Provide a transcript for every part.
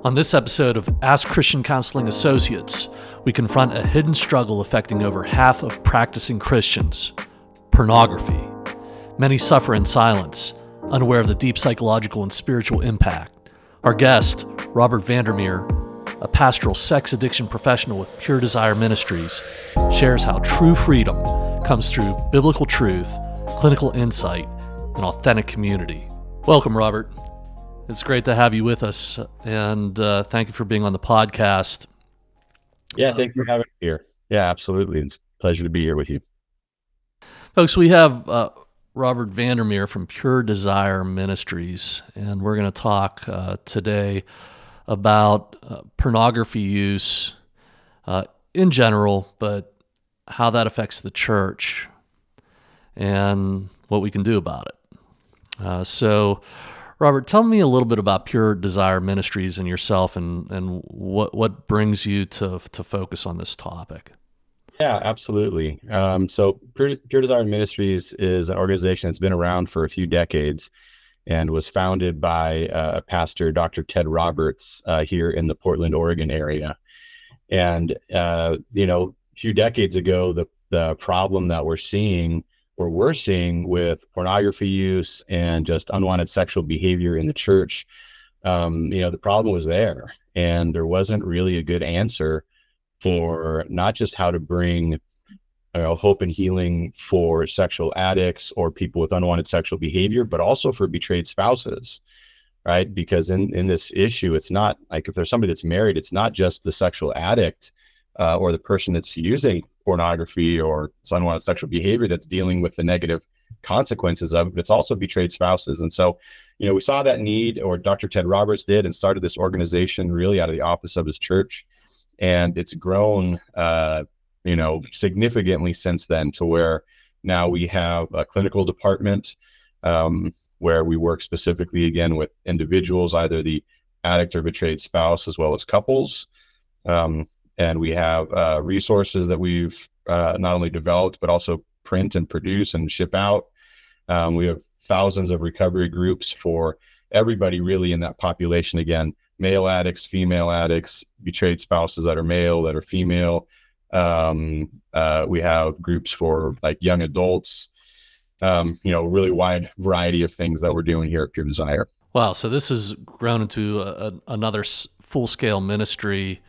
On this episode of Ask Christian Counseling Associates, we confront a hidden struggle affecting over half of practicing Christians: pornography. Many suffer in silence, unaware of the deep psychological and spiritual impact. Our guest, Robert Vander Meer, a pastoral sex addiction professional with Pure Desire Ministries, shares how true freedom comes through biblical truth, clinical insight, and authentic community. Welcome, Robert. It's great to have you with us, and thank you for being on the podcast. Yeah, thank you for having me here. Yeah, absolutely. It's a pleasure to be here with you. Folks, we have Robert Vander Meer from Pure Desire Ministries, and we're going to talk today about pornography use in general, but how that affects the church and what we can do about it. So, Robert, tell me a little bit about Pure Desire Ministries and yourself, and what brings you to focus on this topic. Yeah, absolutely. So Pure Desire Ministries is an organization that's been around for a few decades and was founded by Pastor Dr. Ted Roberts here in the Portland, Oregon area. And, a few decades ago, the problem that we're seeing with pornography use and just unwanted sexual behavior in the church, the problem was there, and there wasn't really a good answer for not just how to bring hope and healing for sexual addicts or people with unwanted sexual behavior, but also for betrayed spouses, right? Because in this issue, it's not like if there's somebody that's married, it's not just the sexual addict or the person that's using pornography or unwanted sexual behavior that's dealing with the negative consequences of it, but it's also betrayed spouses. And so, we saw that need, or Dr. Ted Roberts did, and started this organization really out of the office of his church. And it's grown, significantly since then, to where now we have a clinical department where we work specifically, again, with individuals, either the addict or betrayed spouse, as well as couples. And we have resources that we've not only developed, but also print and produce and ship out. We have thousands of recovery groups for everybody really in that population. Again, male addicts, female addicts, betrayed spouses that are male, that are female. We have groups for like young adults, really wide variety of things that we're doing here at Pure Desire. Wow. So this has grown into another full-scale ministry.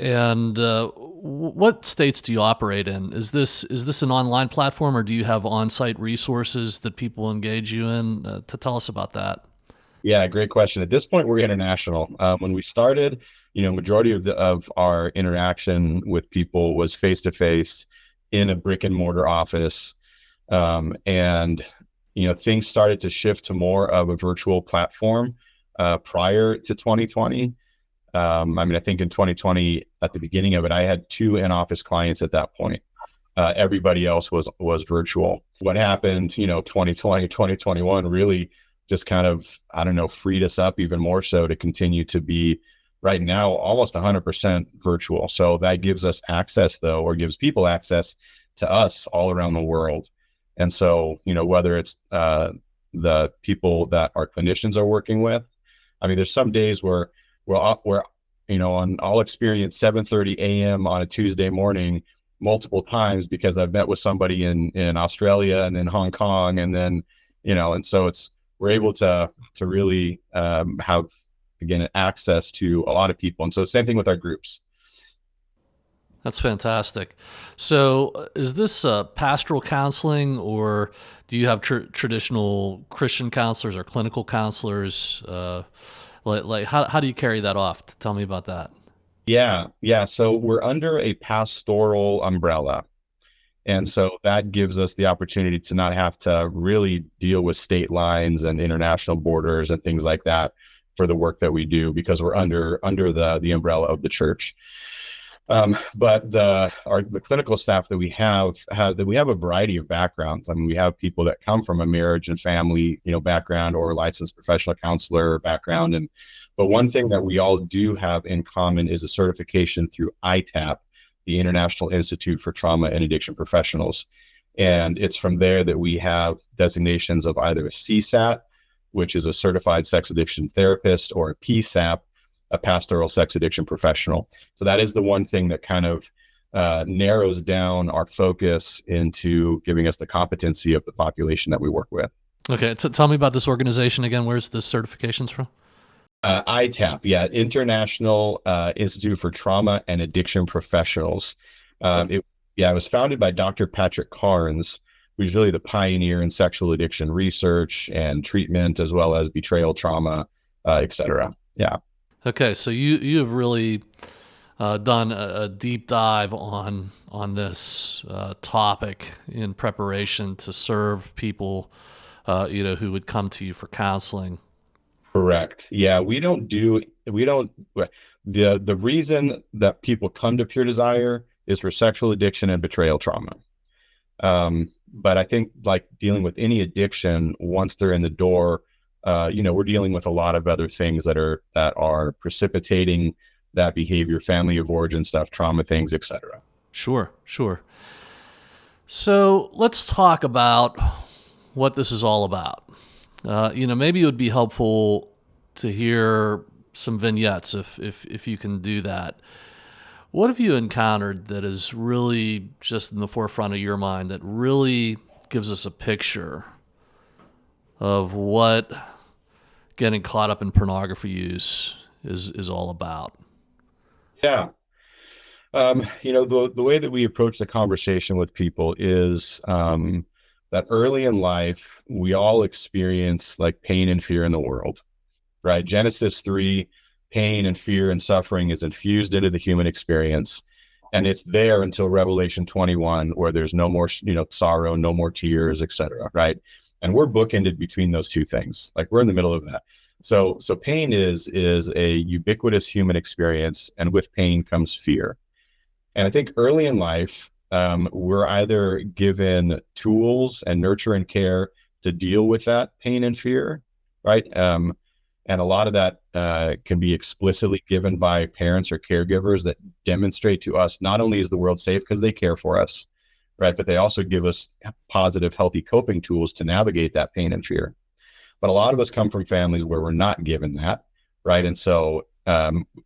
And what states do you operate in? Is this an online platform, or do you have on-site resources that people engage you in? To tell us about that. Yeah, great question. At this point, we're international. When we started, majority of our interaction with people was face-to-face in a brick and mortar office. And things started to shift to more of a virtual platform prior to 2020. I think in 2020, at the beginning of it, I had 2 in-office clients at that point. Everybody else was virtual. What happened, 2020, 2021 really just kind of, freed us up even more so to continue to be right now almost 100% virtual. So that gives us access, though, or gives people access to us all around the world. And so, whether it's the people that our clinicians are working with, there's some days where I'll experience 7:30 a.m. on a Tuesday morning multiple times because I've met with somebody in Australia and then Hong Kong, and then, and so we're able to really have, again, access to a lot of people. And so same thing with our groups. That's fantastic. So is this pastoral counseling, or do you have traditional Christian counselors or clinical counselors? How do you carry that off? Tell me about that. Yeah. So we're under a pastoral umbrella. And so that gives us the opportunity to not have to really deal with state lines and international borders and things like that for the work that we do, because we're under the umbrella of the church. But the clinical staff that we have a variety of backgrounds. We have people that come from a marriage and family, background, or licensed professional counselor background. But one thing that we all do have in common is a certification through ITAP, the International Institute for Trauma and Addiction Professionals. And it's from there that we have designations of either a CSAT, which is a certified sex addiction therapist, or a PSAP, a pastoral sex addiction professional. So that is the one thing that kind of narrows down our focus into giving us the competency of the population that we work with. Okay, tell me about this organization again. Where's this certifications from? ITAP, International Institute for Trauma and Addiction Professionals. It was founded by Dr. Patrick Carnes, who's really the pioneer in sexual addiction research and treatment, as well as betrayal trauma, et cetera. Yeah. Okay, so you have really done a deep dive on this topic in preparation to serve people, who would come to you for counseling. Correct. Yeah, the reason that people come to Pure Desire is for sexual addiction and betrayal trauma. But I think, like dealing with any addiction, once they're in the door, we're dealing with a lot of other things that are precipitating that behavior, family of origin stuff, trauma things, etc. Sure. So let's talk about what this is all about. Maybe it would be helpful to hear some vignettes if you can do that. What have you encountered that is really just in the forefront of your mind that really gives us a picture of what getting caught up in pornography use is all about? Yeah. The way that we approach the conversation with people is that early in life, we all experience like pain and fear in the world, right? Genesis 3, pain and fear and suffering is infused into the human experience. And it's there until Revelation 21, where there's no more, sorrow, no more tears, etc. Right? And we're bookended between those two things. Like we're in the middle of that. So pain is a ubiquitous human experience, and with pain comes fear. And I think early in life, we're either given tools and nurture and care to deal with that pain and fear, right? And a lot of that can be explicitly given by parents or caregivers that demonstrate to us not only is the world safe because they care for us, right? But they also give us positive, healthy coping tools to navigate that pain and fear. But a lot of us come from families where we're not given that, right? And so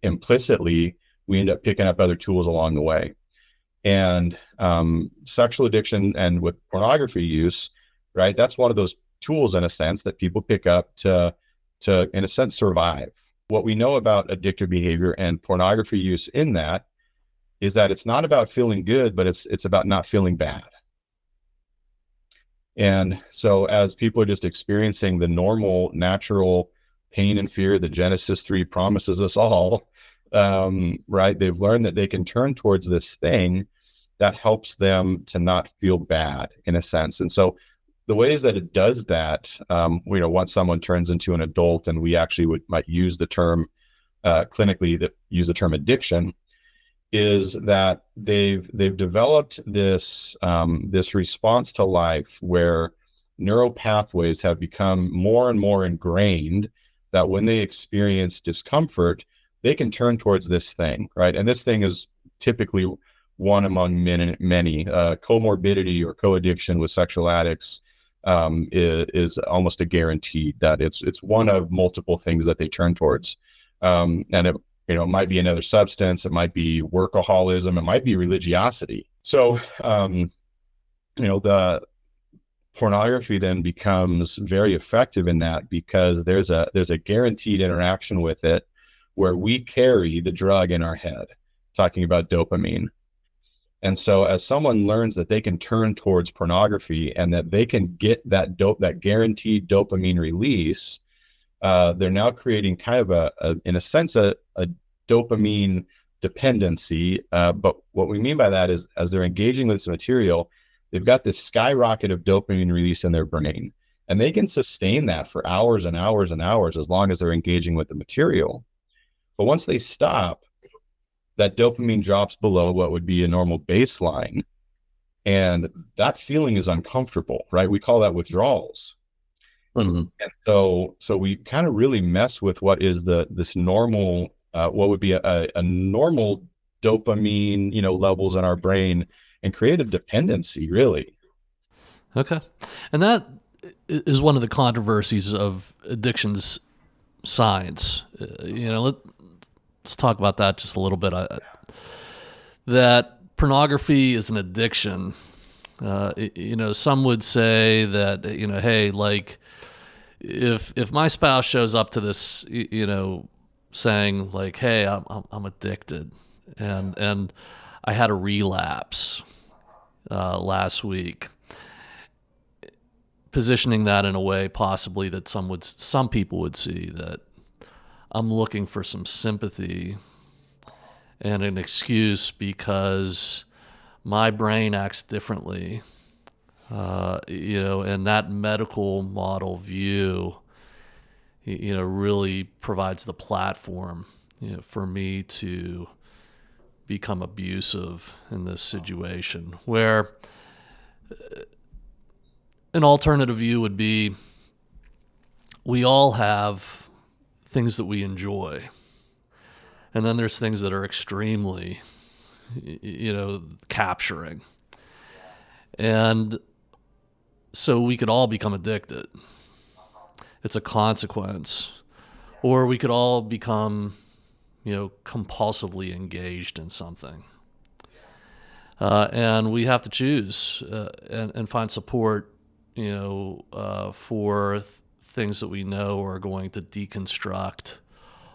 implicitly, we end up picking up other tools along the way. And sexual addiction and with pornography use, right? That's one of those tools in a sense that people pick up to in a sense survive. What we know about addictive behavior and pornography use in that is that it's not about feeling good, but it's about not feeling bad. And so as people are just experiencing the normal, natural pain and fear that Genesis 3 promises us all, right? They've learned that they can turn towards this thing that helps them to not feel bad in a sense. And so the ways that it does that, once someone turns into an adult, and we actually might use the term clinically, use the term addiction, is that they've developed this response to life where neural pathways have become more and more ingrained that when they experience discomfort, they can turn towards this thing, right? And this thing is typically one among many. Comorbidity or co-addiction with sexual addicts is almost a guarantee that it's one of multiple things that they turn towards. And it might be another substance, it might be workaholism, it might be religiosity. So, the pornography then becomes very effective in that because there's a guaranteed interaction with it where we carry the drug in our head, talking about dopamine. And so as someone learns that they can turn towards pornography and that they can get that guaranteed dopamine release, they're now creating kind of in a sense, a dopamine dependency. But what we mean by that is as they're engaging with this material, they've got this skyrocket of dopamine release in their brain, and they can sustain that for hours and hours and hours as long as they're engaging with the material. But once they stop, that dopamine drops below what would be a normal baseline. And that feeling is uncomfortable, right? We call that withdrawals. Mm-hmm. And so we kind of really mess with what is this normal, what would be a normal dopamine, levels in our brain, and create a dependency, really. Okay. And that is one of the controversies of addictions science. Let's talk about that just a little bit. That pornography is an addiction. Some would say that, hey, like if my spouse shows up to this, saying like, hey, I'm addicted, and I had a relapse last week, positioning that in a way possibly that some people would see that I'm looking for some sympathy and an excuse because my brain acts differently, and that medical model view, really provides the platform, for me to become abusive in this situation, where an alternative view would be we all have things that we enjoy. And then there's things that are extremely, capturing. And so we could all become addicted. It's a consequence. Or we could all become, compulsively engaged in something. And we have to choose and find support, for things that we know are going to deconstruct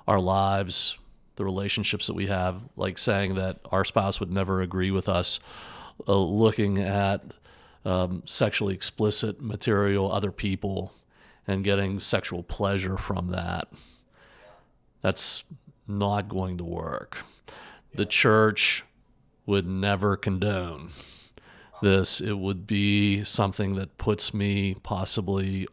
our lives, the relationships that we have, like saying that our spouse would never agree with us looking at sexually explicit material, other people, and getting sexual pleasure from that. That's not going to work. The church would never condone this. It would be something that puts me possibly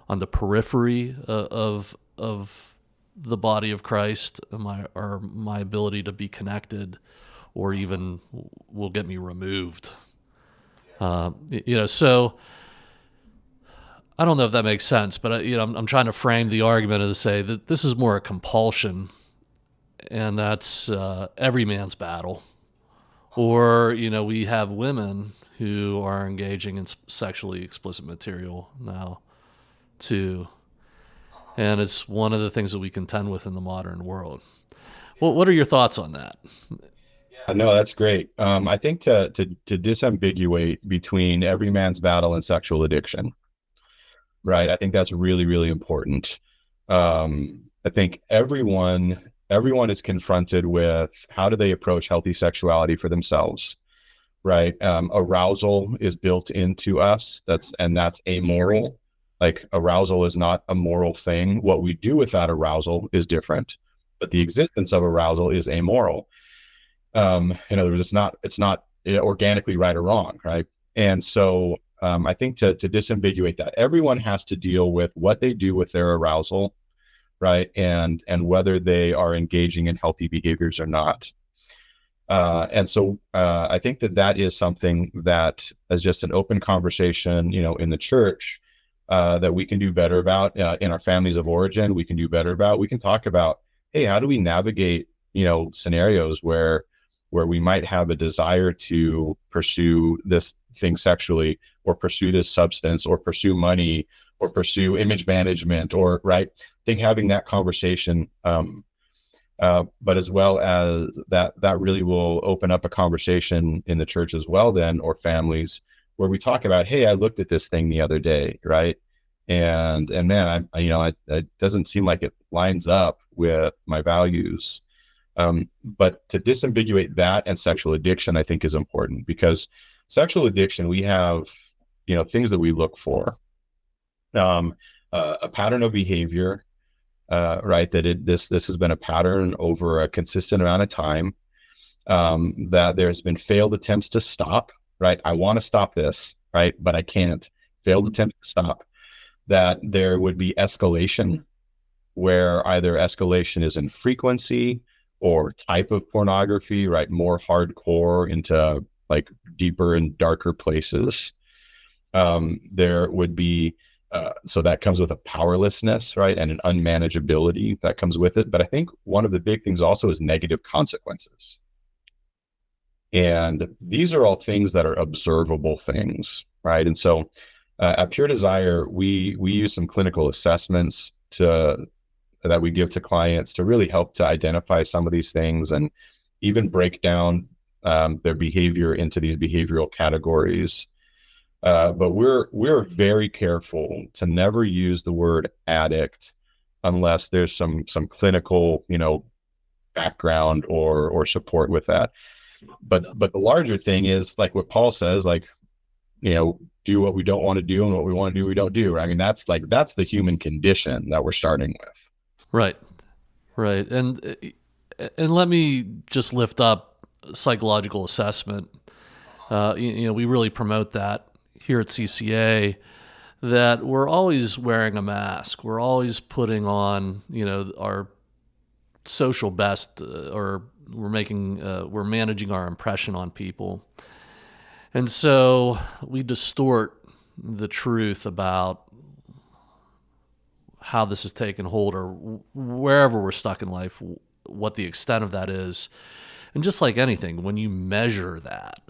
on the periphery of the body of Christ, my ability to be connected, or even will get me removed. So I don't know if that makes sense, but I'm trying to frame the argument to say that this is more a compulsion, and that's every man's battle. Or we have women who are engaging in sexually explicit material now too. And it's one of the things that we contend with in the modern world. Well, what are your thoughts on that? No, that's great. I think to disambiguate between every man's battle and sexual addiction, right? I think that's really, really important. I think everyone is confronted with how do they approach healthy sexuality for themselves, right? Arousal is built into us. That's amoral. Like, arousal is not a moral thing. What we do with that arousal is different, but the existence of arousal is amoral. In other words, it's not organically right or wrong, right? And so I think to disambiguate that, everyone has to deal with what they do with their arousal, right? And whether they are engaging in healthy behaviors or not. And so I think that is something that is just an open conversation, in the church, that we can do better about, in our families of origin. We can do better about. We can talk about, hey, how do we navigate, scenarios where we might have a desire to pursue this thing sexually, or pursue this substance, or pursue money, or pursue image management, or right. I think having that conversation, but as well as that really will open up a conversation in the church as well, then, or families, where we talk about, hey, I looked at this thing the other day, right? And man, it doesn't seem like it lines up with my values. But to disambiguate that and sexual addiction, I think is important, because sexual addiction, we have, things that we look for, a pattern of behavior, right? This has been a pattern over a consistent amount of time, that there's been failed attempts to stop, right? I want to stop this, right? But I can't. Failed attempts to stop. That there would be escalation, where either escalation is in frequency or type of pornography, right? More hardcore into like deeper and darker places. There would be, so that comes with a powerlessness, right? And an unmanageability that comes with it. But I think one of the big things also is negative consequences. And these are all things that are observable things, right? And so At Pure Desire, we use some clinical assessments that we give to clients to really help to identify some of these things and even break down their behavior into these behavioral categories. But we're very careful to never use the word addict unless there's some clinical, background or support with that. But the larger thing is like what Paul says, like, do what we don't want to do, and what we want to do, we don't do. I mean, that's the human condition that we're starting with. Right. Right. And let me just lift up psychological assessment. We really promote that here at CCA, that we're always wearing a mask. We're always putting on, our social best, or we're managing our impression on people. And so we distort the truth about how this has taken hold, or wherever we're stuck in life, what the extent of that is. And just like anything, when you measure that,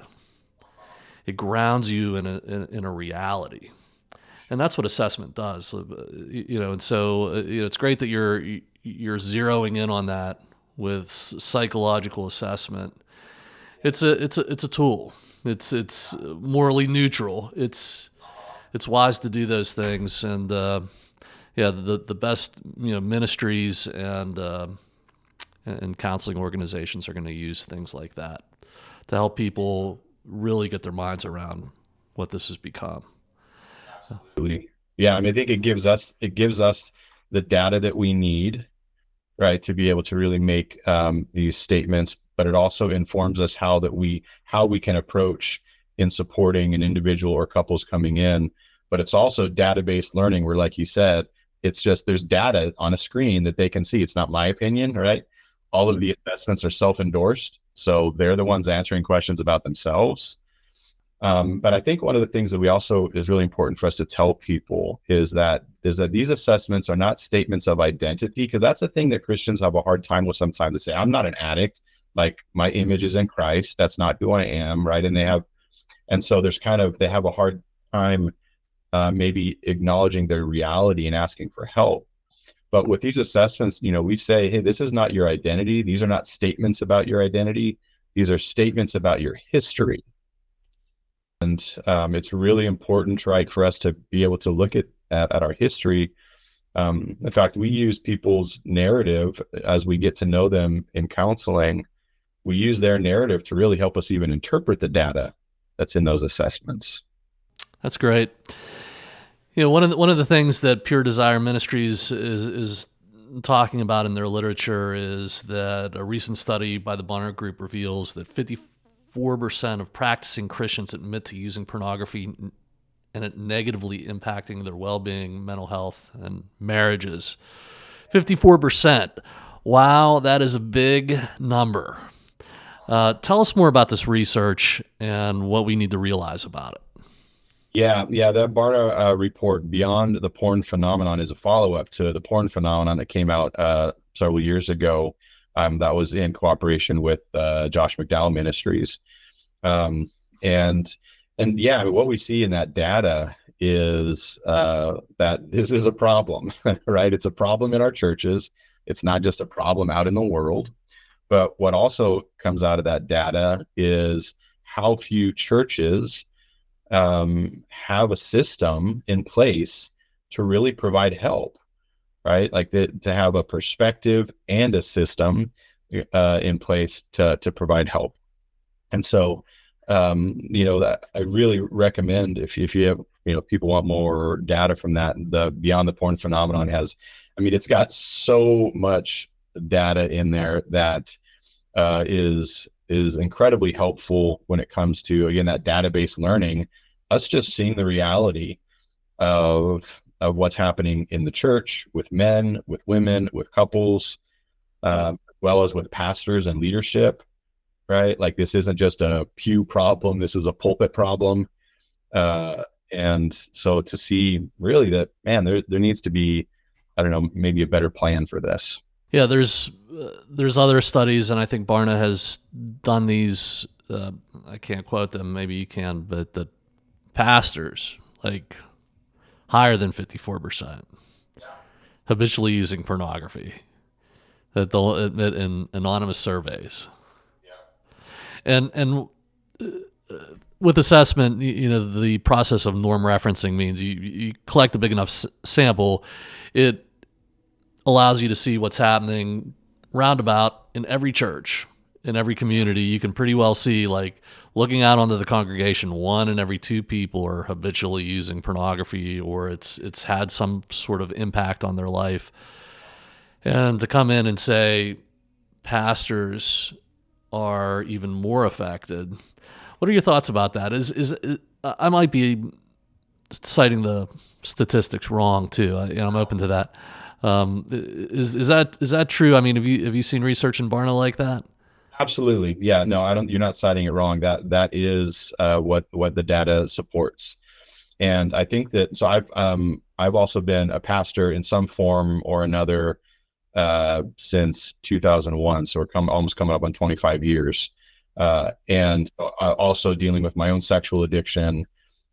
it grounds you in a reality. And that's what assessment does. And so it's great that you're zeroing in on that with psychological assessment. It's a tool. It's morally neutral. It's wise to do those things. And the best ministries and counseling organizations are going to use things like that to help people really get their minds around what this has become. Absolutely. Yeah, I mean, I think it gives us the data that we need, right, to be able to really make these statements, but it also informs us how we can approach in supporting an individual or couples coming in. But it's also data-based learning, where, like you said, it's just there's data on a screen that they can see. It's not my opinion, right? All of the assessments are self-endorsed, so they're the ones answering questions about themselves. But I think one of the things that we also is really important for us to tell people is that these assessments are not statements of identity, because that's the thing that Christians have a hard time with sometimes. They say, I'm not an addict, like my image is in Christ, that's not who I am, right? And so they have a hard time maybe acknowledging their reality and asking for help. But with these assessments, we say, hey, this is not your identity. These are not statements about your identity. These are statements about your history. And it's really important, right, for us to be able to look at our history. In fact, we use people's narrative as we get to know them in counseling. We use their narrative to really help us even interpret the data that's in those assessments. That's great. One of the things that Pure Desire Ministries is talking about in their literature is that a recent study by the Vander Group reveals that 54% of practicing Christians admit to using pornography and it negatively impacting their well-being, mental health, and marriages. 54%. Wow, that is a big number. Tell us more about this research and what we need to realize about it. Yeah, that Barna report, Beyond the Porn Phenomenon, is a follow-up to the porn phenomenon that came out several years ago. That was in cooperation with Josh McDowell Ministries. And yeah, what we see in that data is that this is a problem, right? It's a problem in our churches. It's not just a problem out in the world. But what also comes out of that data is how few churches have a system in place to really provide help, right? Like to have a perspective and a system in place to provide help. And so, that I really recommend if you have, people want more data from that, the Beyond the Porn Phenomenon it's got so much data in there that is incredibly helpful when it comes to, again, that database learning, us just seeing the reality of what's happening in the church with men, with women, with couples, as well as with pastors and leadership, right? Like, this isn't just a pew problem, this is a pulpit problem. And so to see really that, man, there needs to be, I don't know, maybe a better plan for this. Yeah, there's other studies, and I think Barna has done these. I can't quote them, maybe you can, but the pastors, like higher than 54%, habitually using pornography that they'll admit in anonymous surveys. And with assessment, the process of norm referencing means you collect a big enough sample, it allows you to see what's happening roundabout in every church, in every community. You can pretty well see, like, looking out onto the congregation, 1 in every 2 people are habitually using pornography, or it's had some sort of impact on their life. And to come in and say pastors are even more affected. What are your thoughts about that? Is I might be citing the statistics wrong too. I'm open to that. Is that true? I mean, have you seen research in Barna like that? Absolutely. Yeah, no, I don't, you're not citing it wrong. That is what the data supports. And I think that, so I've also been a pastor in some form or another since 2001. So we're almost coming up on 25 years. And also dealing with my own sexual addiction,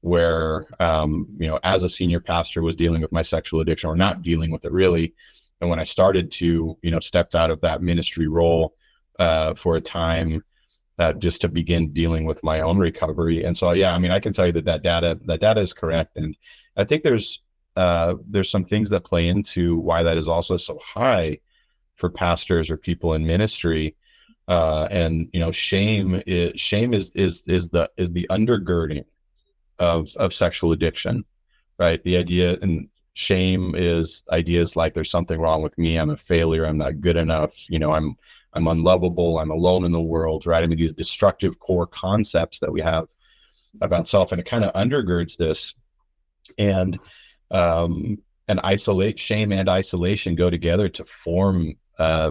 where, as a senior pastor, was dealing with my sexual addiction, or not dealing with it really. And when I started to, stepped out of that ministry role for a time, just to begin dealing with my own recovery. And so, yeah, I mean, I can tell you that data is correct. And I think there's some things that play into why that is also so high for pastors or people in ministry. And shame is the undergirding of sexual addiction, right? The idea, and shame is ideas like there's something wrong with me, I'm a failure, I'm not good enough, I'm unlovable, I'm alone in the world, right? I mean, these destructive core concepts that we have about self, and it kind of undergirds this. And shame and isolation go together to form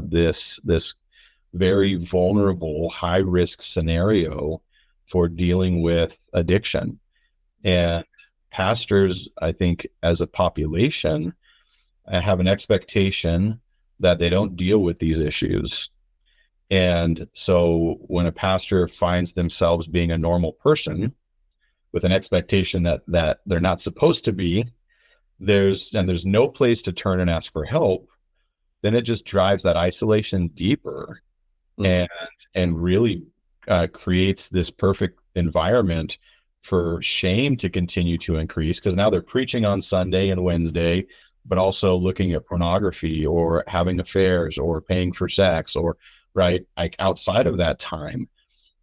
this very vulnerable, high risk scenario for dealing with addiction. And pastors, I think, as a population, have an expectation that they don't deal with these issues. And so when a pastor finds themselves being a normal person with an expectation that they're not supposed to be, there's no place to turn and ask for help, then it just drives that isolation deeper. And really creates this perfect environment for shame to continue to increase, because now they're preaching on Sunday and Wednesday, but also looking at pornography or having affairs or paying for sex, or right, like outside of that time.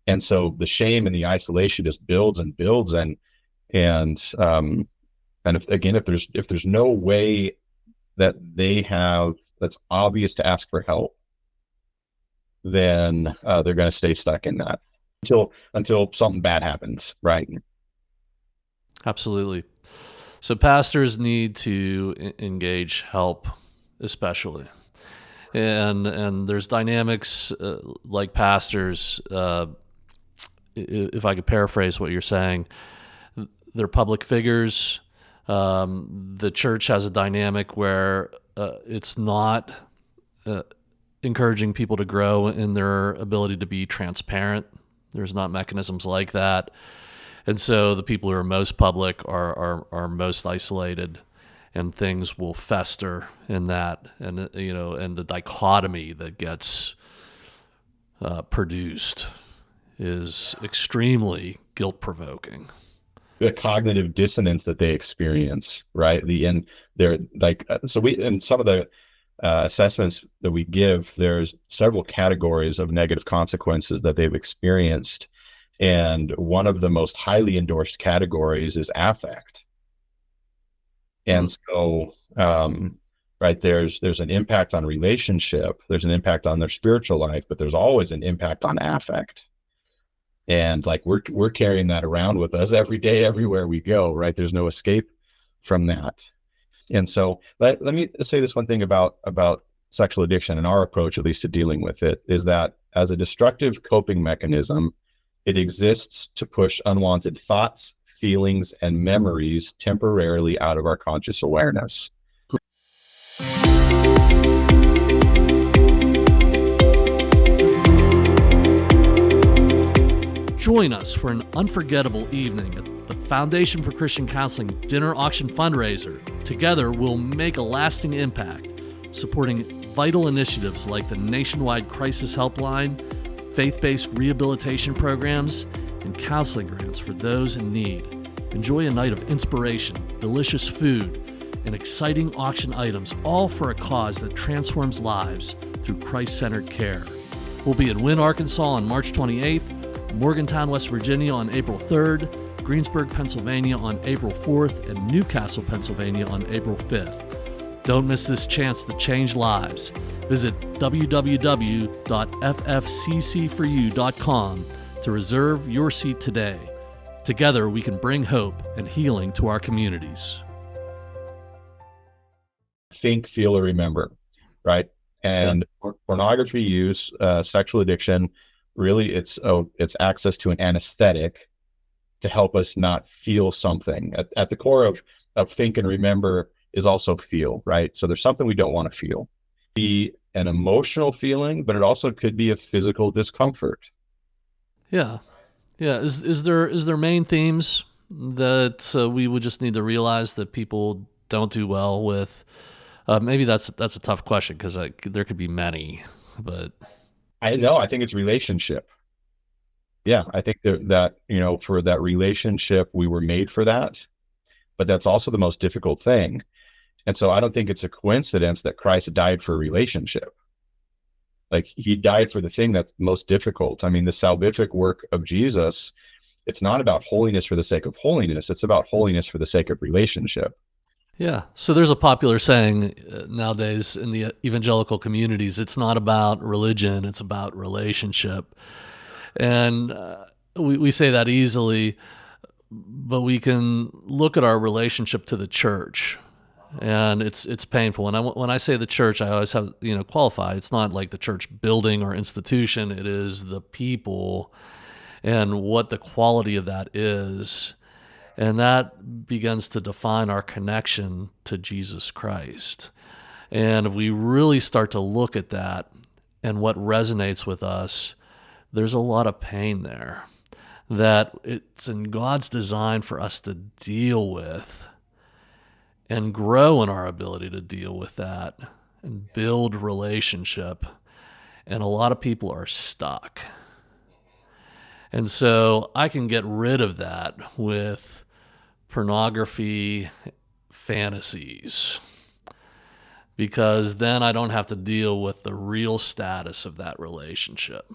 And so the shame and the isolation just builds and builds. And if there's no way that they have that's obvious to ask for help, then they're going to stay stuck in that until something bad happens, right? Absolutely. So pastors need to engage help, especially, and there's dynamics like pastors. If I could paraphrase what you're saying, they're public figures. The church has a dynamic where it's not encouraging people to grow in their ability to be transparent. There's not mechanisms like that. And so the people who are most public are most isolated, and things will fester in that. And, and the dichotomy that gets produced is extremely guilt-provoking. The cognitive dissonance that they experience, right? In some of the assessments that we give, there's several categories of negative consequences that they've experienced. And one of the most highly endorsed categories is affect. And so, right, there's an impact on relationship, there's an impact on their spiritual life, but there's always an impact on affect. And like we're carrying that around with us every day, everywhere we go, right? There's no escape from that. And so let me say this one thing about sexual addiction, and our approach, at least to dealing with it, is that as a destructive coping mechanism, it exists to push unwanted thoughts, feelings, and memories temporarily out of our conscious awareness. Join us for an unforgettable evening at the Foundation for Christian Counseling Dinner Auction Fundraiser. Together, we'll make a lasting impact, supporting vital initiatives like the nationwide crisis helpline, faith-based rehabilitation programs, and counseling grants for those in need. Enjoy a night of inspiration, delicious food, and exciting auction items, all for a cause that transforms lives through Christ-centered care. We'll be in Wynne, Arkansas on March 28th, Morgantown, West Virginia on April 3rd, Greensburg, Pennsylvania on April 4th, and Newcastle, Pennsylvania on April 5th. Don't miss this chance to change lives. Visit www.ffccforyou.com to reserve your seat today. Together, we can bring hope and healing to our communities. Think, feel, or remember, right? And pornography use, sexual addiction, really it's access to an anesthetic to help us not feel something. At the core of think and remember is also feel, right? So there's something we don't want to feel. Be an emotional feeling, but it also could be a physical discomfort. Yeah. Is there main themes that we would just need to realize that people don't do well with? Maybe that's a tough question because there could be many, but I think it's relationship. Yeah, I think that for that relationship, we were made for that, but that's also the most difficult thing. And so I don't think it's a coincidence that Christ died for a relationship. Like, he died for the thing that's most difficult. I mean, the salvific work of Jesus, it's not about holiness for the sake of holiness. It's about holiness for the sake of relationship. Yeah. So there's a popular saying nowadays in the evangelical communities, it's not about religion, it's about relationship. And we say that easily, but we can look at our relationship to the church, and it's painful. And when I say the church, I always have qualify. It's not like the church building or institution. It is the people and what the quality of that is. And that begins to define our connection to Jesus Christ. And if we really start to look at that and what resonates with us, there's a lot of pain there that it's in God's design for us to deal with and grow in our ability to deal with that and build relationship. And a lot of people are stuck. And so I can get rid of that with pornography fantasies, because then I don't have to deal with the real status of that relationship.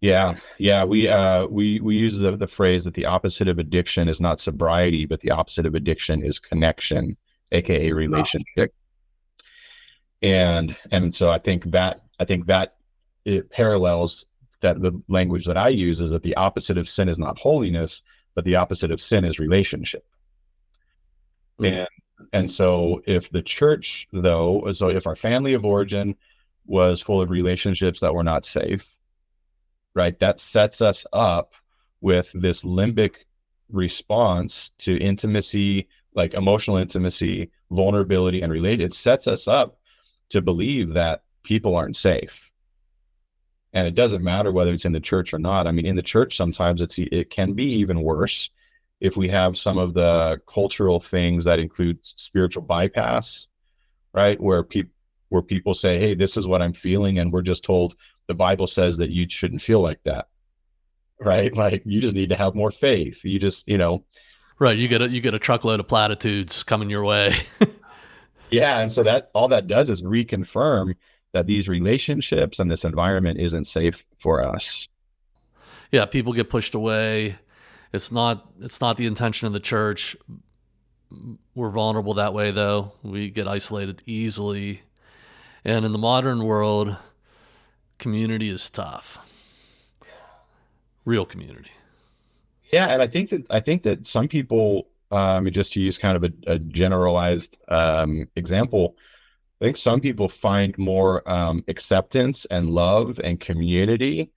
Yeah. We use the phrase that the opposite of addiction is not sobriety, but the opposite of addiction is connection, aka relationship. And so I think that it parallels that the language that I use is that the opposite of sin is not holiness, but the opposite of sin is relationship. And so if the church, if our family of origin was full of relationships that were not safe, right, that sets us up with this limbic response to intimacy, like emotional intimacy, vulnerability, and it sets us up to believe that people aren't safe. And it doesn't matter whether it's in the church or not. I mean, in the church, sometimes it can be even worse if we have some of the cultural things that include spiritual bypass, right? Where people say, hey, this is what I'm feeling. And we're just told the Bible says that you shouldn't feel like that, right? Like, you just need to have more faith. You just, Right. You get a truckload of platitudes coming your way. Yeah. And so that all that does is reconfirm that these relationships and this environment isn't safe for us. Yeah, people get pushed away. It's not the intention of the church. We're vulnerable that way, though. We get isolated easily. And in the modern world, community is tough. Real community. Yeah, and I think that some people, just to use kind of a generalized example, I think some people find more acceptance and love and community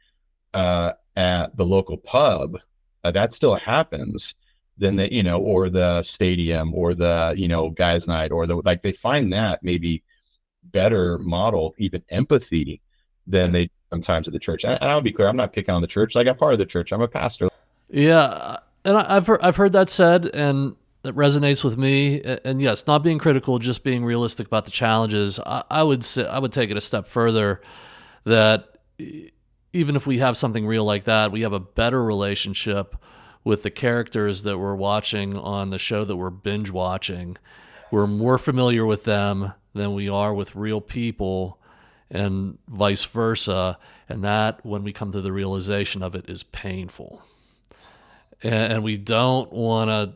at the local pub. That still happens. Than or the stadium, or the guys' night, or they find that maybe better model, even empathy, than they sometimes at the church. And I'll be clear, I'm not picking on the church. Like, I'm part of the church. I'm a pastor. Yeah, and I've heard that said, and it resonates with me. And yes, not being critical, just being realistic about the challenges. I would say I would take it a step further that even if we have something real like that, we have a better relationship with the characters that we're watching on the show that we're binge watching. We're more familiar with them than we are with real people, and vice versa. And that, when we come to the realization of it, is painful. And we don't want to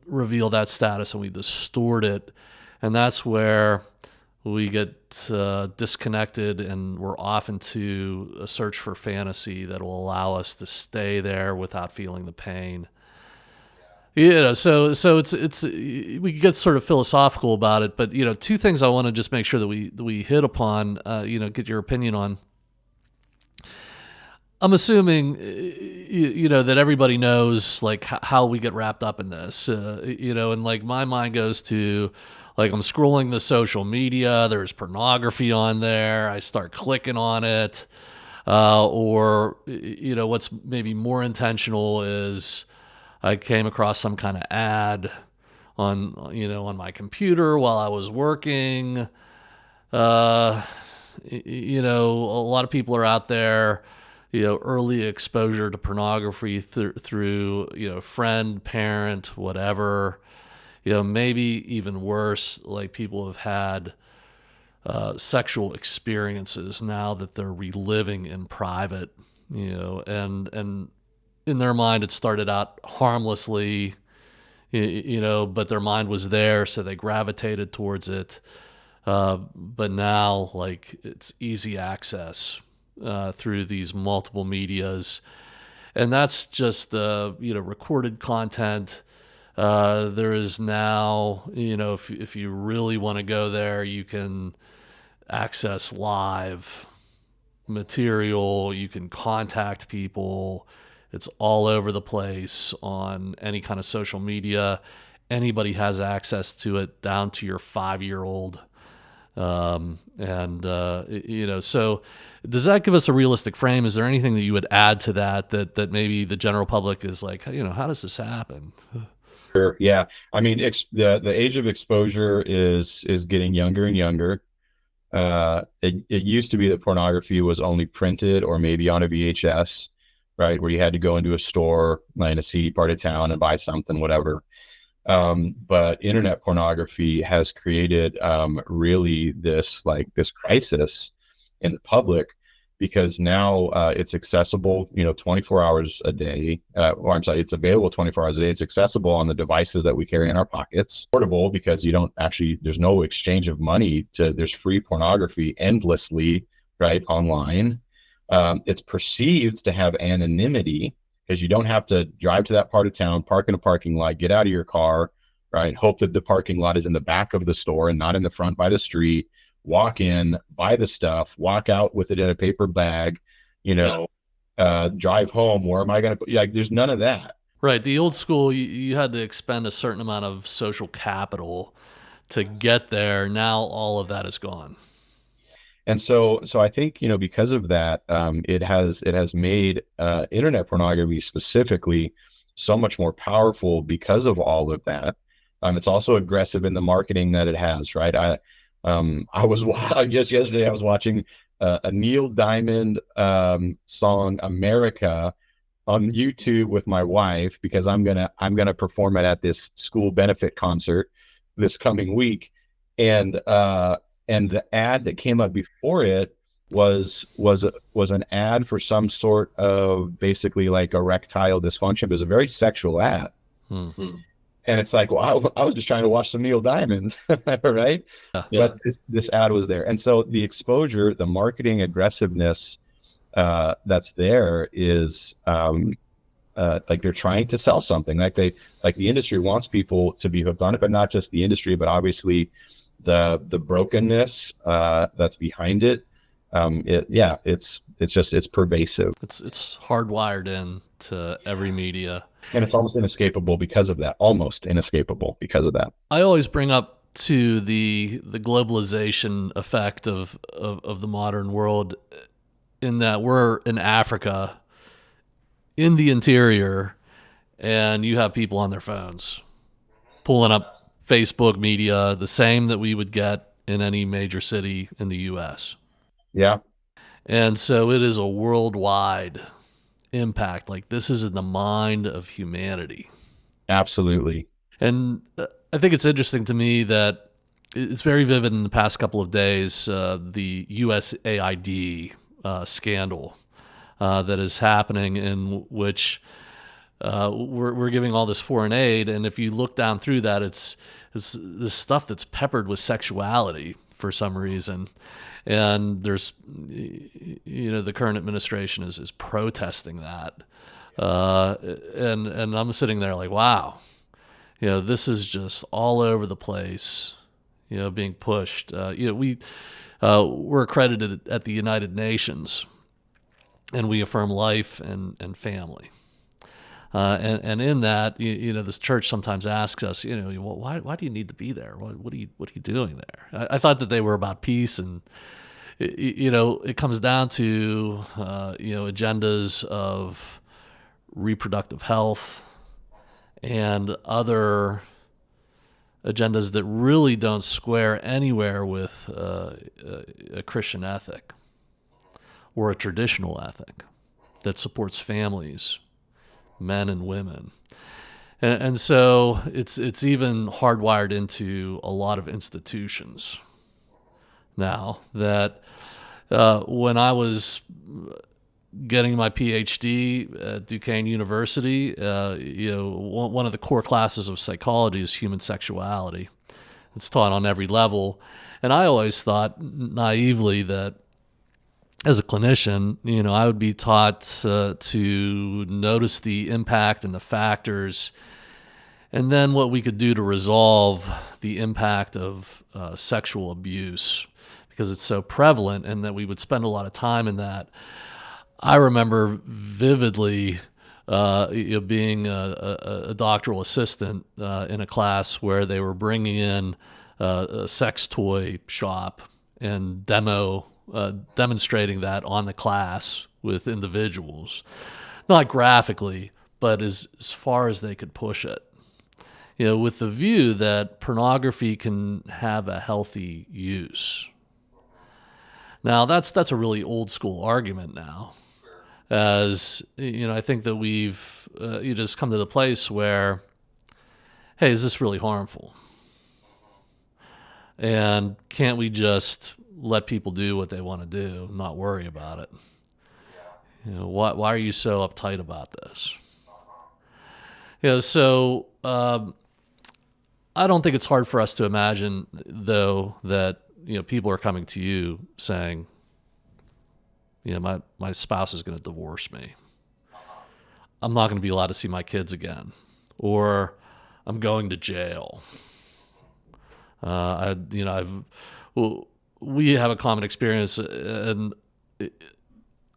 reveal that status, and we distort it. And that's where we get disconnected, and we're off into a search for fantasy that will allow us to stay there without feeling the pain. So it's we could get sort of philosophical about it, but two things I want to just make sure that we hit upon, get your opinion on. I'm assuming, that everybody knows like how we get wrapped up in this, and like my mind goes to, like, I'm scrolling the social media, there's pornography on there, I start clicking on it, or, what's maybe more intentional is I came across some kind of ad on my computer while I was working. A lot of people are out there, early exposure to pornography through friend, parent, whatever. Maybe even worse, like people have had sexual experiences now that they're reliving in private, and in their mind it started out harmlessly, but their mind was there, so they gravitated towards it. But now, like, it's easy access through these multiple medias, and that's just recorded content. There is now, if you really want to go there, you can access live material, you can contact people. It's all over the place on any kind of social media. Anybody has access to it, down to your 5-year-old. So does that give us a realistic frame? Is there anything that you would add to that maybe the general public is like, how does this happen? Sure. Yeah. I mean, the age of exposure is getting younger and younger. It used to be that pornography was only printed or maybe on a VHS, right? Where you had to go into a store in a seedy part of town and buy something, whatever. But internet pornography has created really this crisis in the public, because now it's accessible, 24 hours a day. Or I'm sorry, it's available 24 hours a day. It's accessible on the devices that we carry in our pockets. Portable, because there's no exchange of money. There's free pornography endlessly, right, online. It's perceived to have anonymity, because you don't have to drive to that part of town, park in a parking lot, get out of your car, right? Hope that the parking lot is in the back of the store and not in the front by the street. Walk in, buy the stuff, walk out with it in a paper bag, drive home. Where am I going to put? There's none of that. Right. The old school, you had to expend a certain amount of social capital to get there. Now all of that is gone. And so I think, because of that, it has made internet pornography specifically so much more powerful because of all of that. It's also aggressive in the marketing that it has, right? Just yesterday I was watching a Neil Diamond song, America, on YouTube with my wife, because I'm gonna perform it at this school benefit concert this coming week, and the ad that came up before it was an ad for some sort of basically like erectile dysfunction. It was a very sexual ad. Mm-hmm. And it's like, well, I was just trying to watch some Neil Diamond, right? Yeah. But this ad was there. And so the exposure, the marketing aggressiveness that's there is like they're trying to sell something. Like the industry wants people to be hooked on it, but not just the industry, but obviously the brokenness that's behind it. It's pervasive. It's hardwired in to every media. And it's almost inescapable because of that. I always bring up to the globalization effect of the modern world, in that we're in Africa, in the interior, and you have people on their phones pulling up Facebook media, the same that we would get in any major city in the US. Yeah, And so it is a worldwide impact. Like, this is in the mind of humanity. absolutely. And I think it's interesting to me that it's very vivid in the past couple of days, the USAID scandal that is happening, in which we're giving all this foreign aid. And if you look down through that, it's this stuff that's peppered with sexuality for some reason. And there's, the current administration is protesting that. And I'm sitting there like, wow, this is just all over the place, being pushed. We're accredited at the United Nations, and we affirm life and family. And in that, this church sometimes asks us, well, why do you need to be there? What are you doing there? I thought that they were about peace, and it comes down to agendas of reproductive health and other agendas that really don't square anywhere with a Christian ethic or a traditional ethic that supports families, men and women. And so it's even hardwired into a lot of institutions now. That when I was getting my PhD at Duquesne University, one of the core classes of psychology is human sexuality. It's taught on every level. And I always thought naively that as a clinician, I would be taught to notice the impact and the factors, and then what we could do to resolve the impact of sexual abuse, because it's so prevalent, and that we would spend a lot of time in that. I remember vividly being a doctoral assistant in a class where they were bringing in a sex toy shop and demonstrating that on the class with individuals, not graphically, but as far as they could push it, with the view that pornography can have a healthy use. Now, that's a really old school argument now, as I think that we've just come to the place where, hey, is this really harmful? And can't we just let people do what they want to do, not worry about it? Why are you so uptight about this? So I don't think it's hard for us to imagine, though, that people are coming to you saying, my spouse is going to divorce me. I'm not going to be allowed to see my kids again, or I'm going to jail. We have a common experience, and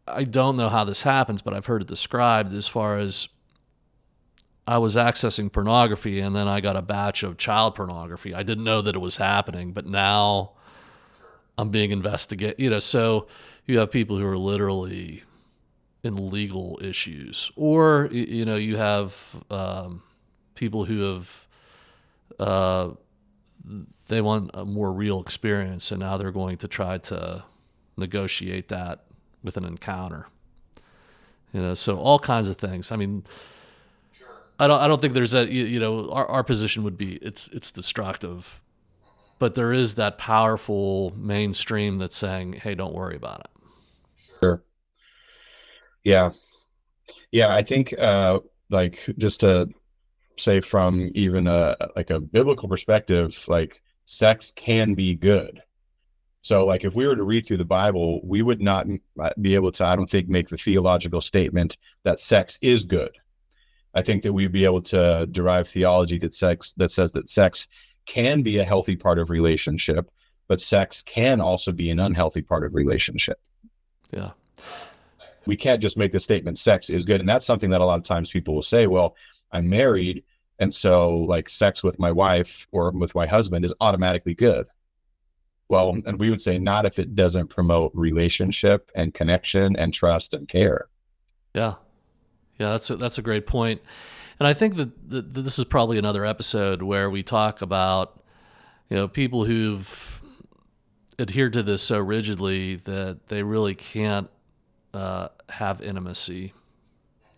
I don't know how this happens, but I've heard it described as far as I was accessing pornography, and then I got a batch of child pornography. I didn't know that it was happening, but now I'm being investigated. So you have people who are literally in legal issues, or you have people who have they want a more real experience, and now they're going to try to negotiate that with an encounter. So all kinds of things. I mean, I don't think there's our position would be it's destructive, but there is that powerful mainstream that's saying, hey, don't worry about it. Sure. Yeah. I think just to say, from even a biblical perspective, like, sex can be good. So like, if we were to read through the Bible, we would not be able to, I don't think, make the theological statement that sex is good. I think that we'd be able to derive theology that says that sex can be a healthy part of relationship, but sex can also be an unhealthy part of relationship. Yeah. We can't just make the statement sex is good. And that's something that a lot of times people will say, well, I'm married, and so like sex with my wife or with my husband is automatically good. Well, and we would say not if it doesn't promote relationship and connection and trust and care. Yeah. That's a great point. And I think that this is probably another episode where we talk about, people who've adhered to this so rigidly that they really can't have intimacy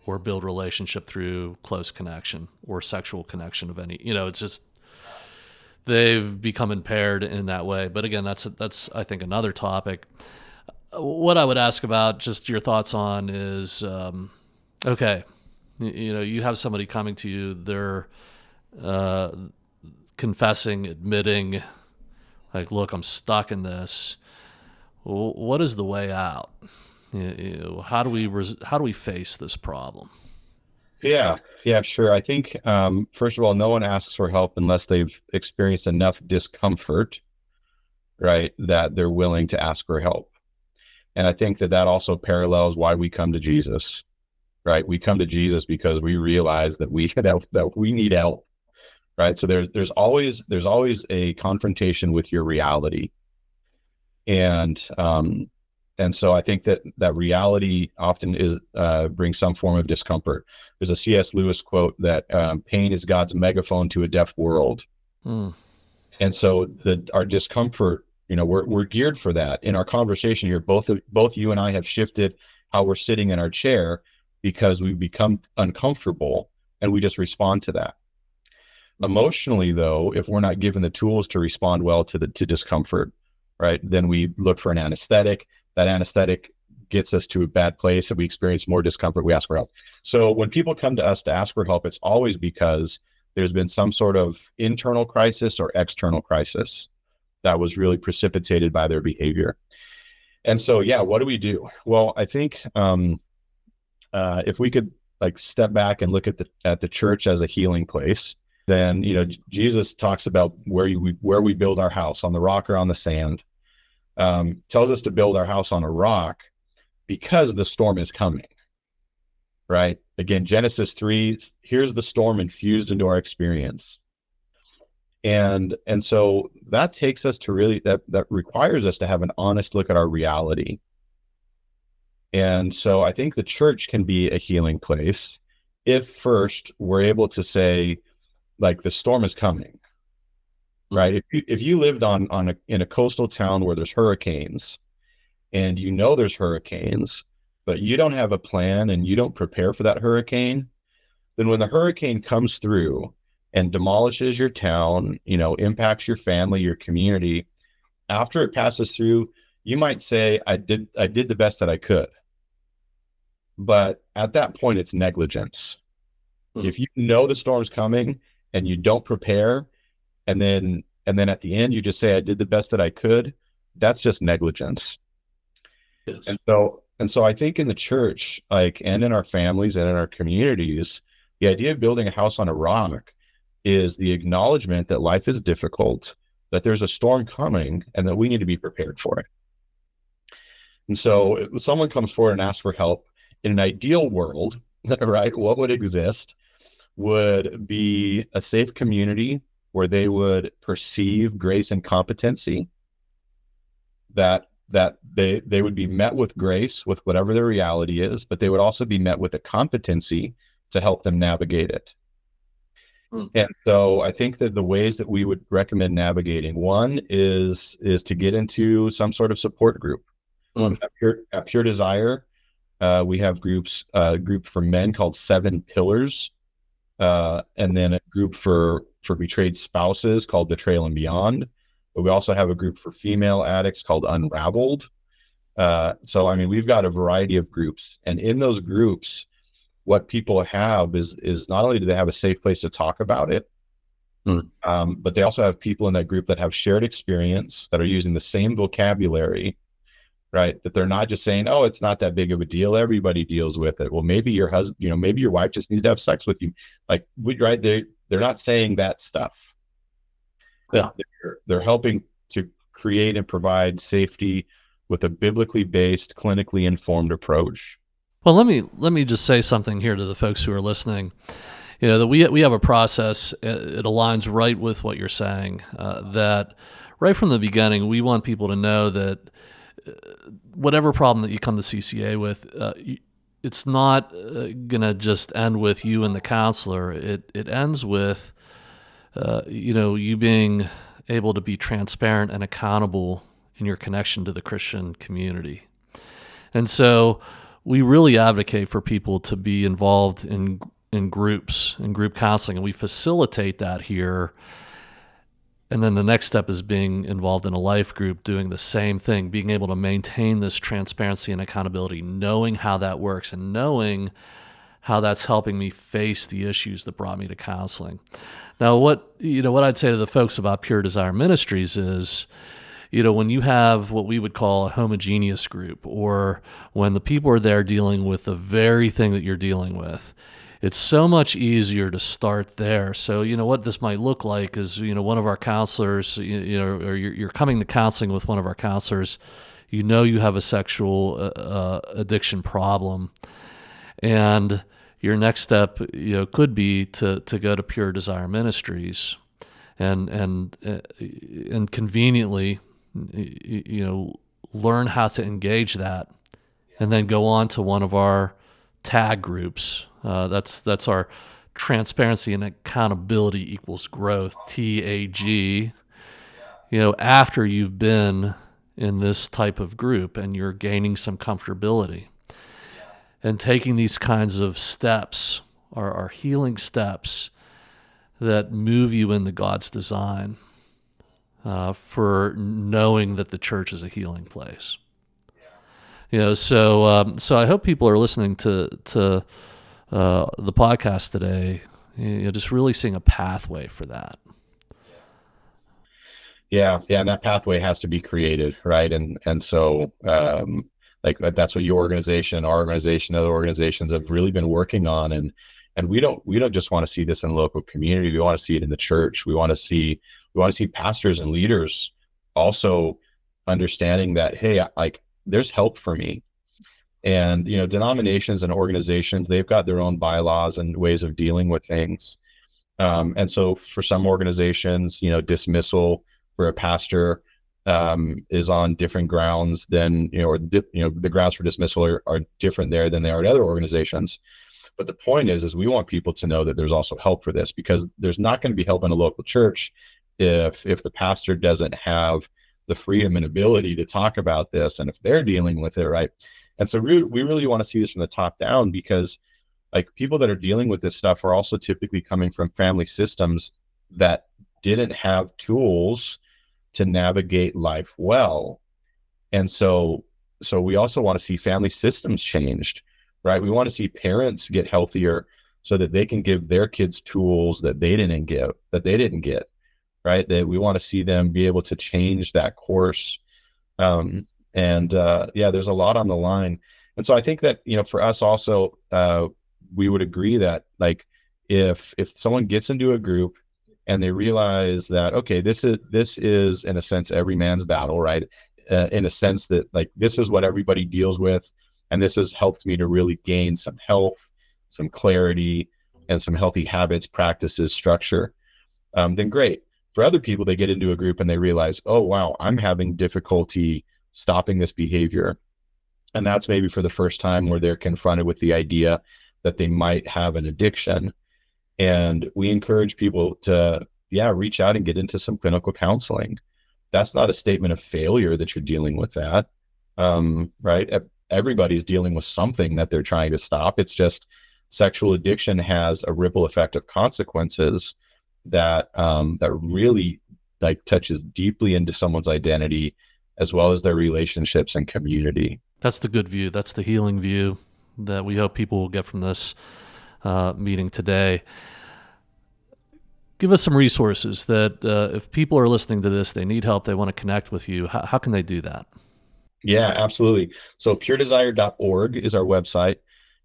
or build relationship through close connection or sexual connection of any. It's just they've become impaired in that way. But again, that's I think another topic. What I would ask about, just your thoughts on, is okay. You have somebody coming to you, they're confessing, admitting, like, look, I'm stuck in this. What is the way out? How do we face this problem? Yeah, sure. I think, first of all, no one asks for help unless they've experienced enough discomfort, right, that they're willing to ask for help. And I think that also parallels why we come to Jesus, right? We come to Jesus because we realize that we need help, right? So there's always a confrontation with your reality, and so I think that reality often brings some form of discomfort. There's a C.S. Lewis quote that pain is God's megaphone to a deaf world, and so our discomfort, we're geared for that. In our conversation here, both you and I have shifted how we're sitting in our chair because we've become uncomfortable, and we just respond to that. Emotionally, though, if we're not given the tools to respond well to discomfort, right, then we look for an anesthetic. That anesthetic gets us to a bad place, and we experience more discomfort. We ask for help. So when people come to us to ask for help, it's always because there's been some sort of internal crisis or external crisis that was really precipitated by their behavior. And so, what do we do? Well, I think if we could step back and look at the church as a healing place, then Jesus talks about where we build our house, on the rock or on the sand. Tells us to build our house on a rock because the storm is coming, right? Again, Genesis 3, here's the storm infused into our experience. And so that takes us to really, that requires us to have an honest look at our reality. And so I think the church can be a healing place if first we're able to say, the storm is coming. Right. If you lived in a coastal town where there's hurricanes, and there's hurricanes, but you don't have a plan and you don't prepare for that hurricane, then when the hurricane comes through and demolishes your town, impacts your family, your community, after it passes through, you might say, I did the best that I could. But at that point, it's negligence. If you know the storm's coming and you don't prepare, and then at the end you just say, I did the best that I could, that's just negligence. Yes. And so I think in the church, and in our families and in our communities, the idea of building a house on a rock is the acknowledgement that life is difficult, that there's a storm coming, and that we need to be prepared for it. And so if someone comes forward and asks for help, in an ideal world, right, what would exist would be a safe community where they would perceive grace and competency, that they would be met with grace with whatever their reality is, but they would also be met with a competency to help them navigate it. And so I think that the ways that we would recommend navigating, one is to get into some sort of support group. At Pure Desire, we have a group for men called 7 Pillars, and then a group for betrayed spouses called Betrayal and Beyond. But we also have a group for female addicts called Unraveled. So, we've got a variety of groups. And in those groups, what people have is not only do they have a safe place to talk about it, but they also have people in that group that have shared experience, that are using the same vocabulary, right? That they're not just saying, oh, it's not that big of a deal, everybody deals with it. Well, maybe your husband, maybe your wife just needs to have sex with you. Right? They're not saying that stuff. Yeah. They're helping to create and provide safety with a biblically based, clinically informed approach. Well, let me just say something here to the folks who are listening. That we have a process. It aligns right with what you're saying. That right from the beginning, we want people to know that whatever problem that you come to CCA with, it's not gonna just end with you and the counselor. It ends with you being able to be transparent and accountable in your connection to the Christian community. And so we really advocate for people to be involved in groups, in group counseling, and we facilitate that here. And then the next step is being involved in a life group, doing the same thing, being able to maintain this transparency and accountability, knowing how that works and knowing how that's helping me face the issues that brought me to counseling. Now, what I'd say to the folks about Pure Desire Ministries is, when you have what we would call a homogeneous group, or when the people are there dealing with the very thing that you're dealing with, it's so much easier to start there. So, what this might look like is, one of our counselors, or you're coming to counseling with one of our counselors, you have a sexual addiction problem. And your next step, could be to go to Pure Desire Ministries and conveniently, learn how to engage that, and then go on to one of our tag groups. That's our Transparency and Accountability Equals Growth, TAG. After you've been in this type of group and you're gaining some comfortability, and taking these kinds of steps are healing steps that move you into God's design for knowing that the church is a healing place. So I hope people are listening to the podcast today, just really seeing a pathway for that. Yeah, and that pathway has to be created, right? And so like that's what your organization, our organization, other organizations have really been working on, and we don't just want to see this in the local community. We want to see it in the church. We want to see pastors and leaders also understanding that, hey, like there's help for me. And denominations and organizations, they've got their own bylaws and ways of dealing with things. And so for some organizations, dismissal for a pastor is on different grounds than, the grounds for dismissal are different there than they are at other organizations. But the point is we want people to know that there's also help for this, because there's not going to be help in a local church if the pastor doesn't have the freedom and ability to talk about this, and if they're dealing with it, right? And so we really want to see this from the top down, because like people that are dealing with this stuff are also typically coming from family systems that didn't have tools to navigate life well. And so we also want to see family systems changed, right? We want to see parents get healthier so that they can give their kids tools that they didn't get, right? That we want to see them be able to change that course. There's a lot on the line. And so I think that, for us also, we would agree that like, if someone gets into a group and they realize that, okay, this is in a sense every man's battle, right? In a sense that like this is what everybody deals with, and this has helped me to really gain some health, some clarity, and some healthy habits, practices, structure, then great. For other people, they get into a group and they realize, oh wow, I'm having difficulty stopping this behavior, and that's maybe for the first time where they're confronted with the idea that they might have an addiction. And we encourage people to, reach out and get into some clinical counseling. That's not a statement of failure that you're dealing with that, right? Everybody's dealing with something that they're trying to stop. It's just sexual addiction has a ripple effect of consequences that really like touches deeply into someone's identity, as well as their relationships and community. That's the good view. That's the healing view that we hope people will get from this meeting today. Give us some resources that if people are listening to this, they need help, they want to connect with you. How can they do that? Yeah, absolutely. So puredesire.org is our website.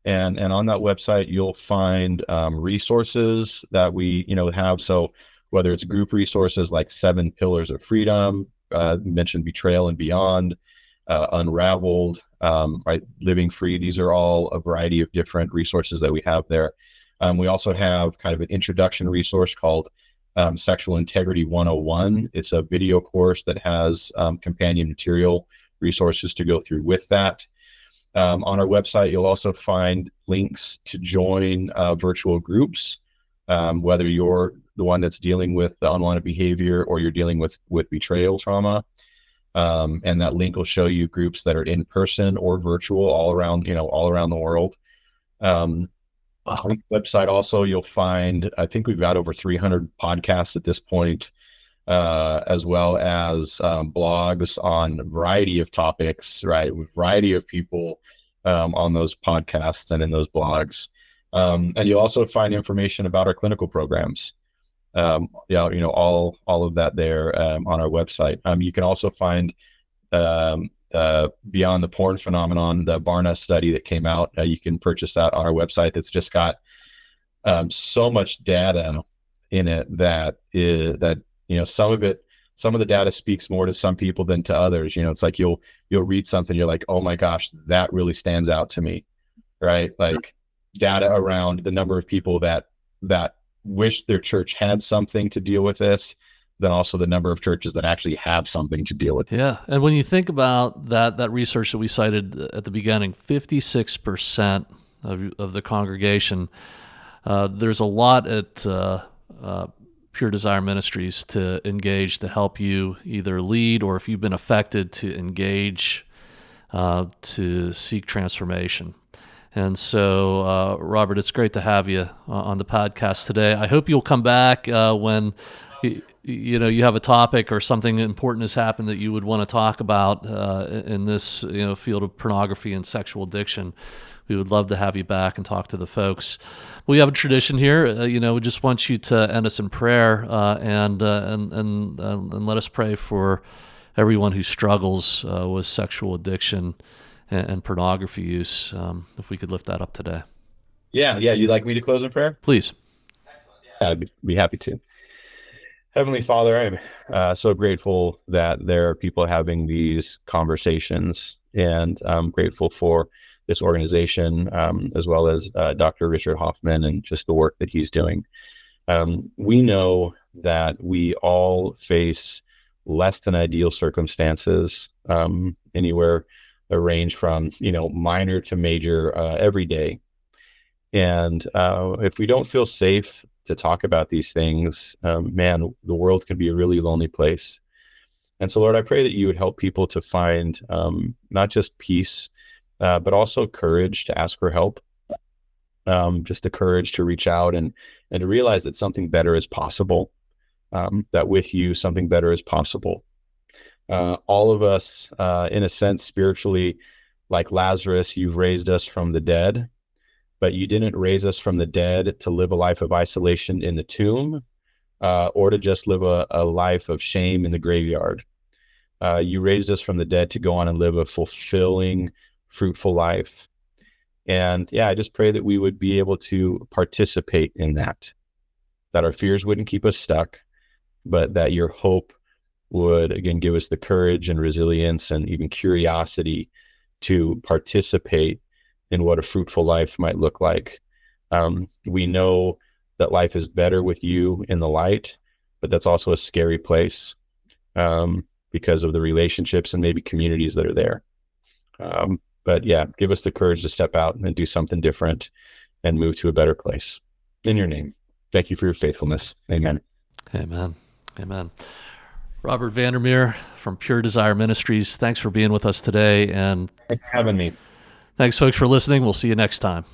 And on that website, you'll find resources that we, have. So whether it's group resources like 7 Pillars of Freedom, mentioned Betrayal and Beyond, Unraveled, right, Living Free. These are all a variety of different resources that we have there. We also have kind of an introduction resource called Sexual Integrity 101. It's a video course that has companion material resources to go through with that. On our website, you'll also find links to join virtual groups, whether you're the one that's dealing with the unwanted behavior or you're dealing with betrayal trauma. And that link will show you groups that are in person or virtual all around the world. On the website also, you'll find, I think we've got over 300 podcasts at this point, as well as blogs on a variety of topics, right? With a variety of people on those podcasts and in those blogs. And you'll also find information about our clinical programs. All of that there on our website. You can also find Beyond the Porn Phenomenon, the Barna study that came out. You can purchase that on our website. That's just got so much data in it that some of the data speaks more to some people than to others. It's like you'll read something, you're like, oh my gosh, that really stands out to me, right? Like data around the number of people that wish their church had something to deal with this, then also the number of churches that actually have something to deal with. Yeah, and when you think about that research that we cited at the beginning, 56% of the congregation, there's a lot at Pure Desire Ministries to engage, to help you either lead, or if you've been affected, to engage, to seek transformation. And so, Robert, it's great to have you on the podcast today. I hope you'll come back when you have a topic or something important has happened that you would want to talk about in this field of pornography and sexual addiction. We would love to have you back and talk to the folks. We have a tradition here. We just want you to end us in prayer and let us pray for everyone who struggles with sexual addiction and pornography use. If we could lift that up today. Yeah. You'd like me to close in prayer? Please. Yeah, I'd be happy to. Heavenly Father, I'm so grateful that there are people having these conversations, and I'm grateful for this organization, as well as Dr. Richard Hoffman and just the work that he's doing. We know that we all face less than ideal circumstances, anywhere a range from minor to major every day. And if we don't feel safe to talk about these things, the world can be a really lonely place. And so, Lord, I pray that you would help people to find not just peace, but also courage to ask for help, just the courage to reach out and to realize that something better is possible, that with you, something better is possible. All of us, in a sense, spiritually, like Lazarus, you've raised us from the dead, but you didn't raise us from the dead to live a life of isolation in the tomb, or to just live a life of shame in the graveyard. You raised us from the dead to go on and live a fulfilling, fruitful life. And I just pray that we would be able to participate in that our fears wouldn't keep us stuck, but that your hope would, again, give us the courage and resilience and even curiosity to participate in what a fruitful life might look like. We know that life is better with you in the light, but that's also a scary place because of the relationships and maybe communities that are there. But give us the courage to step out and do something different and move to a better place. In your name, thank you for your faithfulness. Amen. Amen. Amen. Robert Vander Meer from Pure Desire Ministries, thanks for being with us today. And thanks for having me. Thanks, folks, for listening. We'll see you next time.